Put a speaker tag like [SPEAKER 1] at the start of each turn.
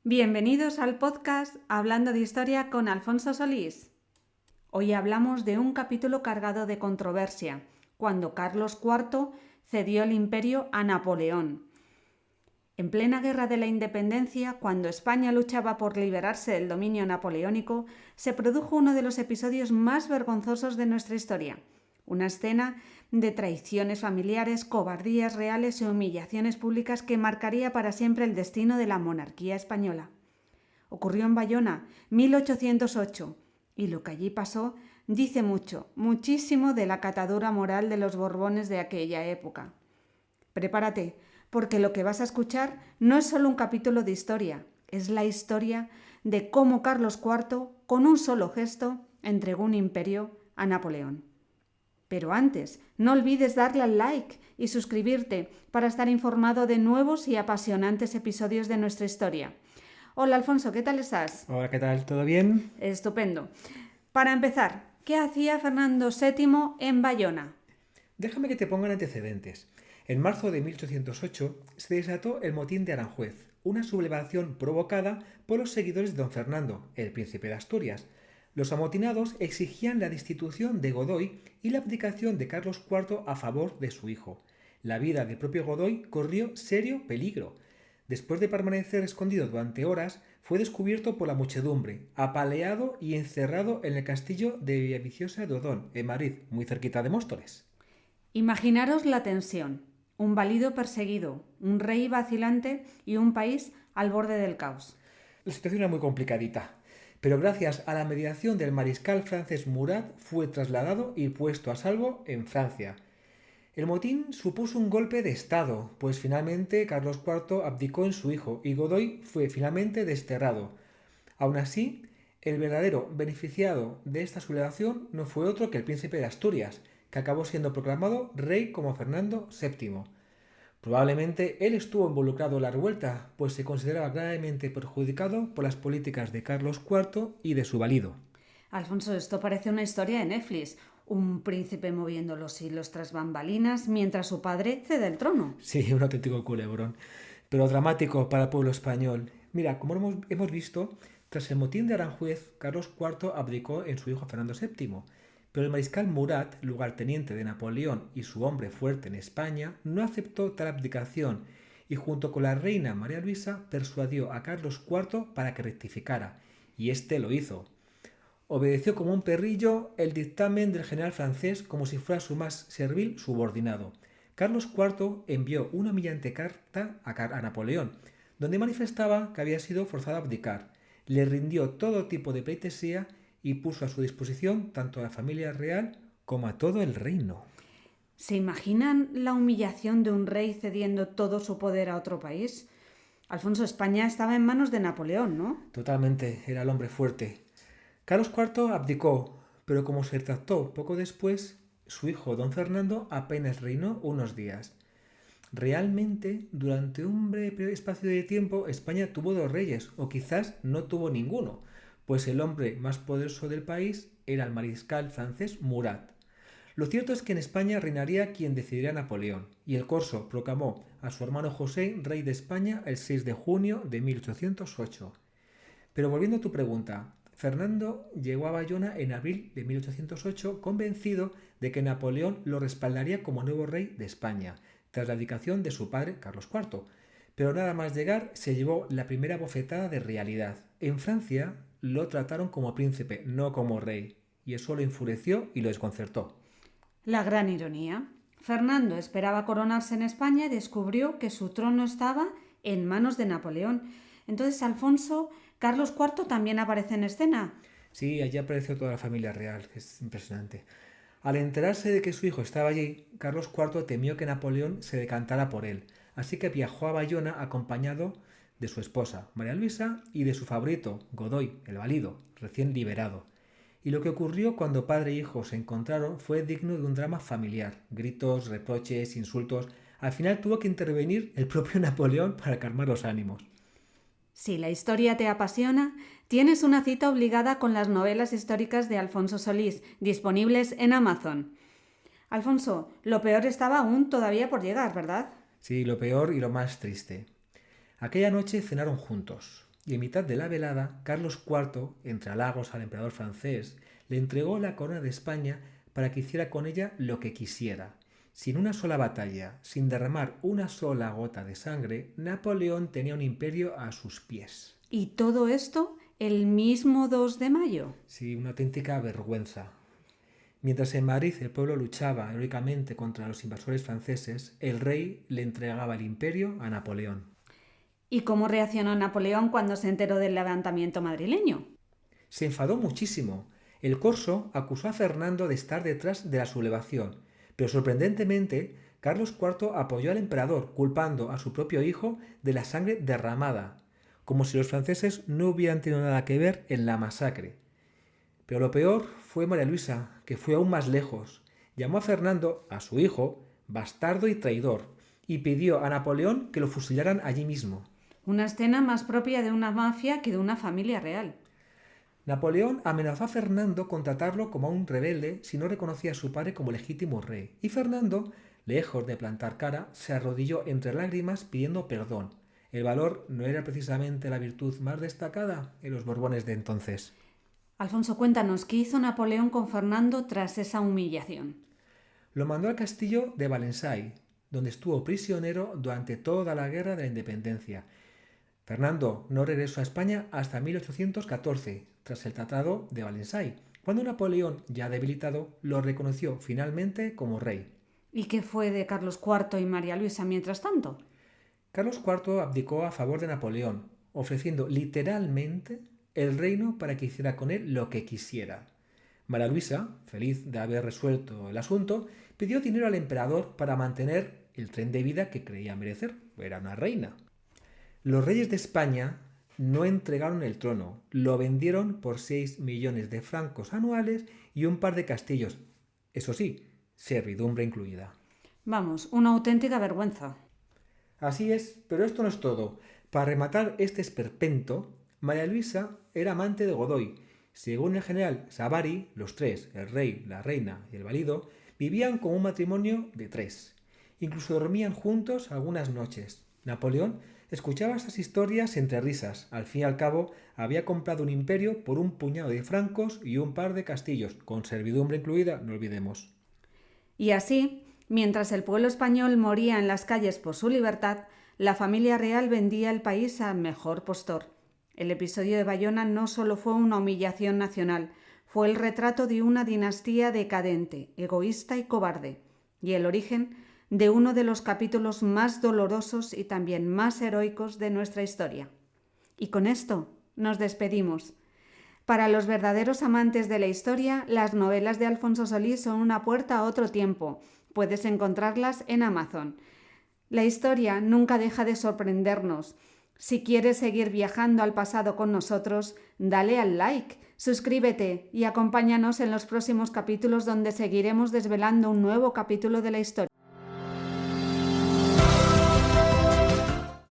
[SPEAKER 1] Bienvenidos al podcast Hablando de Historia con Alfonso Solís. Hoy hablamos de un capítulo cargado de controversia, cuando Carlos IV cedió el imperio a Napoleón. En plena Guerra de la Independencia, cuando España luchaba por liberarse del dominio napoleónico, se produjo uno de los episodios más vergonzosos de nuestra historia. Una escena de traiciones familiares, cobardías reales y humillaciones públicas que marcaría para siempre el destino de la monarquía española. Ocurrió en Bayona, 1808, y lo que allí pasó dice mucho, muchísimo de la catadura moral de los Borbones de aquella época. Prepárate, porque lo que vas a escuchar no es solo un capítulo de historia, es la historia de cómo Carlos IV, con un solo gesto, entregó un imperio a Napoleón. Pero antes, no olvides darle al like y suscribirte para estar informado de nuevos y apasionantes episodios de nuestra historia. Hola Alfonso, ¿qué tal estás?
[SPEAKER 2] Hola, ¿qué tal? ¿Todo bien?
[SPEAKER 1] Estupendo. Para empezar, ¿qué hacía Fernando VII en Bayona?
[SPEAKER 2] Déjame que te pongan antecedentes. En marzo de 1808 se desató el motín de Aranjuez, una sublevación provocada por los seguidores de don Fernando, el príncipe de Asturias. Los amotinados exigían la destitución de Godoy y la abdicación de Carlos IV a favor de su hijo. La vida del propio Godoy corrió serio peligro. Después de permanecer escondido durante horas, fue descubierto por la muchedumbre, apaleado y encerrado en el castillo de Villaviciosa de Odón, en Madrid, muy cerquita de Móstoles.
[SPEAKER 1] Imaginaros la tensión, un valido perseguido, un rey vacilante y un país al borde del caos.
[SPEAKER 2] La situación era muy complicadita, pero gracias a la mediación del mariscal francés Murat fue trasladado y puesto a salvo en Francia. El motín supuso un golpe de Estado, pues finalmente Carlos IV abdicó en su hijo y Godoy fue finalmente desterrado. Aún así, el verdadero beneficiado de esta sublevación no fue otro que el príncipe de Asturias, que acabó siendo proclamado rey como Fernando VII. Probablemente él estuvo involucrado en la revuelta, pues se consideraba gravemente perjudicado por las políticas de Carlos IV y de su valido.
[SPEAKER 1] Alfonso, esto parece una historia de Netflix. Un príncipe moviendo los hilos tras bambalinas mientras su padre cede el trono.
[SPEAKER 2] Sí, un auténtico culebrón, pero dramático para el pueblo español. Mira, como hemos visto, tras el motín de Aranjuez, Carlos IV abdicó en su hijo Fernando VII, pero el mariscal Murat, lugarteniente de Napoleón y su hombre fuerte en España, no aceptó tal abdicación y junto con la reina María Luisa persuadió a Carlos IV para que rectificara, y éste lo hizo. Obedeció como un perrillo el dictamen del general francés como si fuera su más servil subordinado. Carlos IV envió una humillante carta a Napoleón, donde manifestaba que había sido forzado a abdicar. Le rindió todo tipo de pleitesía y puso a su disposición tanto a la familia real como a todo el reino.
[SPEAKER 1] ¿Se imaginan la humillación de un rey cediendo todo su poder a otro país? Alfonso, España estaba en manos de Napoleón, ¿no?
[SPEAKER 2] Totalmente, era el hombre fuerte. Carlos IV abdicó, pero como se trató poco después, su hijo don Fernando apenas reinó unos días. Realmente, durante un breve espacio de tiempo, España tuvo dos reyes, o quizás no tuvo ninguno, pues el hombre más poderoso del país era el mariscal francés Murat. Lo cierto es que en España reinaría quien decidiera Napoleón, y el corso proclamó a su hermano José rey de España el 6 de junio de 1808. Pero volviendo a tu pregunta, Fernando llegó a Bayona en abril de 1808 convencido de que Napoleón lo respaldaría como nuevo rey de España, tras la abdicación de su padre Carlos IV. Pero nada más llegar se llevó la primera bofetada de realidad. En Francia lo trataron como príncipe, no como rey, y eso lo enfureció y lo desconcertó.
[SPEAKER 1] La gran ironía. Fernando esperaba coronarse en España y descubrió que su trono estaba en manos de Napoleón. Entonces, Alfonso, Carlos IV también aparece en escena.
[SPEAKER 2] Sí, allí apareció toda la familia real, es impresionante. Al enterarse de que su hijo estaba allí, Carlos IV temió que Napoleón se decantara por él, así que viajó a Bayona acompañado de su esposa, María Luisa, y de su favorito, Godoy, el valido, recién liberado. Y lo que ocurrió cuando padre e hijo se encontraron fue digno de un drama familiar. Gritos, reproches, insultos. Al final tuvo que intervenir el propio Napoleón para calmar los ánimos.
[SPEAKER 1] Si la historia te apasiona, tienes una cita obligada con las novelas históricas de Alfonso Solís, disponibles en Amazon. Alfonso, lo peor estaba aún todavía por llegar, ¿verdad?
[SPEAKER 2] Sí, lo peor y lo más triste. Aquella noche cenaron juntos. y en mitad de la velada, Carlos IV, entre halagos al emperador francés, le entregó la corona de España para que hiciera con ella lo que quisiera. Sin una sola batalla, sin derramar una sola gota de sangre, Napoleón tenía un imperio a sus pies.
[SPEAKER 1] ¿Y todo esto el mismo 2 de mayo?
[SPEAKER 2] Sí, una auténtica vergüenza. Mientras en Madrid el pueblo luchaba heroicamente contra los invasores franceses, el rey le entregaba el imperio a Napoleón.
[SPEAKER 1] ¿Y cómo reaccionó Napoleón cuando se enteró del levantamiento madrileño?
[SPEAKER 2] Se enfadó muchísimo. El corso acusó a Fernando de estar detrás de la sublevación, pero sorprendentemente Carlos IV apoyó al emperador, culpando a su propio hijo de la sangre derramada, como si los franceses no hubieran tenido nada que ver en la masacre. Pero lo peor fue María Luisa, que fue aún más lejos. Llamó a Fernando, a su hijo, bastardo y traidor, y pidió a Napoleón que lo fusilaran allí mismo.
[SPEAKER 1] Una escena más propia de una mafia que de una familia real.
[SPEAKER 2] Napoleón amenazó a Fernando con tratarlo como a un rebelde si no reconocía a su padre como legítimo rey, y Fernando, lejos de plantar cara, se arrodilló entre lágrimas pidiendo perdón. El valor no era precisamente la virtud más destacada en los Borbones de entonces.
[SPEAKER 1] Alfonso, cuéntanos, ¿qué hizo Napoleón con Fernando tras esa humillación?
[SPEAKER 2] Lo mandó al castillo de Valensay, donde estuvo prisionero durante toda la guerra de la independencia. Fernando no regresó a España hasta 1814, tras el Tratado de Valensay, cuando Napoleón, ya debilitado, lo reconoció finalmente como rey.
[SPEAKER 1] ¿Y qué fue de Carlos IV y María Luisa mientras tanto?
[SPEAKER 2] Carlos IV abdicó a favor de Napoleón, ofreciendo literalmente el reino para que hiciera con él lo que quisiera. María Luisa, feliz de haber resuelto el asunto, pidió dinero al emperador para mantener el tren de vida que creía merecer. Era una reina. Los reyes de España no entregaron el trono, lo vendieron por 6 millones de francos anuales y un par de castillos. Eso sí, servidumbre incluida.
[SPEAKER 1] Vamos, una auténtica vergüenza.
[SPEAKER 2] Así es, pero esto no es todo. Para rematar este esperpento, María Luisa era amante de Godoy. Según el general Savary, los tres, el rey, la reina y el valido, vivían como un matrimonio de 3. Incluso dormían juntos algunas noches. Napoleón escuchaba estas historias entre risas. Al fin y al cabo, había comprado un imperio por un puñado de francos y un par de castillos, con servidumbre incluida, no olvidemos.
[SPEAKER 1] Y así, mientras el pueblo español moría en las calles por su libertad, la familia real vendía el país al mejor postor. El episodio de Bayona no solo fue una humillación nacional, fue el retrato de una dinastía decadente, egoísta y cobarde, y el origen de uno de los capítulos más dolorosos y también más heroicos de nuestra historia. Y con esto nos despedimos. Para los verdaderos amantes de la historia, las novelas de Alfonso Solís son una puerta a otro tiempo. Puedes encontrarlas en Amazon. La historia nunca deja de sorprendernos. Si quieres seguir viajando al pasado con nosotros, dale al like, suscríbete y acompáñanos en los próximos capítulos donde seguiremos desvelando un nuevo capítulo de la historia.